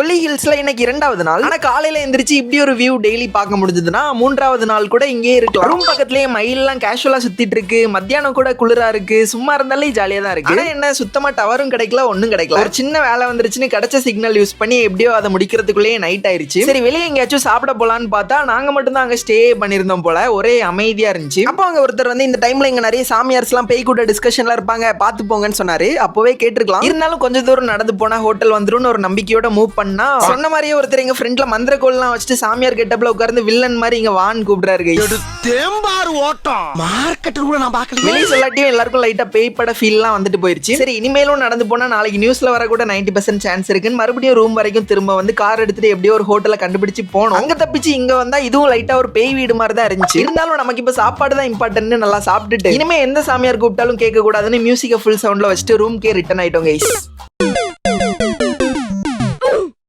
கொல்லி ஹில்ஸ்ல இன்னைக்கு 2வது நாள். ஆனா காலையில எந்திரிச்சு இப்படி ஒரு வியூ டெய்லி பார்க்க முடிஞ்சதுன்னா 3வது நாள் கூட இங்கே இருக்கலாம். ரூம் பக்கத்துலயே மயில்லாம் கேஷுவலா சுத்திட்டு இருக்கு. மத்தியானம் கூட குளிரா இருக்கு. சும்மா இருந்தாலே ஜாலியா தான் இருக்கு. ஆனா என்ன சுத்தமா டவரும் கிடைக்கல, ஒண்ணும் கிடைக்கல. ஒரு சின்ன வேலை வந்துருச்சுன்னு கிடைச்ச சிக்னல் யூஸ் பண்ணி எப்படியோ அதை முடிக்கிறதுக்குள்ளேயே நைட் ஆயிருச்சு. சரி வெளியே எங்கேயாச்சும் சாப்பிட போலான்னு பார்த்தா நாங்க மட்டும் தான் அங்க ஸ்டே பண்ணிருந்தோம் போல. ஒரே அமைதியா இருந்துச்சு. அப்போ அங்க ஒருத்தர் வந்து இந்த டைம்ல இங்க நிறைய சாமியார்ஸ் எல்லாம் பேய் கூட டிஸ்கஷன்ல இருப்பாங்க, பாத்து போங்கன்னு சொன்னாரு. அப்பவே கேட்டிருக்கலாம். இருந்தாலும் கொஞ்சம் தூரம் நடந்து போனா ஹோட்டல் வந்துரும் ஒரு நம்பிக்கையோட மூவ் பண்ணா சொன்ன மாதிரியே ஒருத்தர் எங்க ஃப்ரெண்ட்ல மந்திர கோல்லாம் வச்சுட்டு சாமியார் கெட்டப்ல உட்கார்ந்து வில்லன் மாதிரி இங்க வான் கூப்பிடுறாரு. வெளியே சொல்லாட்டியும் எல்லாருக்கும் லைட்டா பேய் பட ஃபீல்லாம் வந்துட்டு போயிருச்சு. சரி இனிமேலும் நடந்து போனா நாளைக்கு நியூஸ்ல வர கூட 90% சான்ஸ் இருக்குன்னு மறுபடியும் ரூம் வரைக்கும் திரும்ப வந்து கார் எடுத்துட்டு எப்படியோ ஒரு ஹோட்டலை கண்டுபிடிச்சு போனோம். அங்க தப்பிச்சு இங்க வந்தா இதுவும் லைட்டா ஒரு பேய் வீடு மாதிரி தான் இருந்துச்சு. இருந்தாலும் நமக்கு இப்ப சாப்பாடு தான் இம்பார்ட்டன்ட். நல்லா சாப்பிட்டுட்டு இனிமே எந்த சாமியார் கூப்பிட்டாலும் கேட்க கூடாதுன்னு மியூசிக்கை ஃபுல் சவுண்ட்ல வச்சுட்டு ரூம்க்கே ரிட்டர்ன் ஆயிட்டோம் கைஸ்.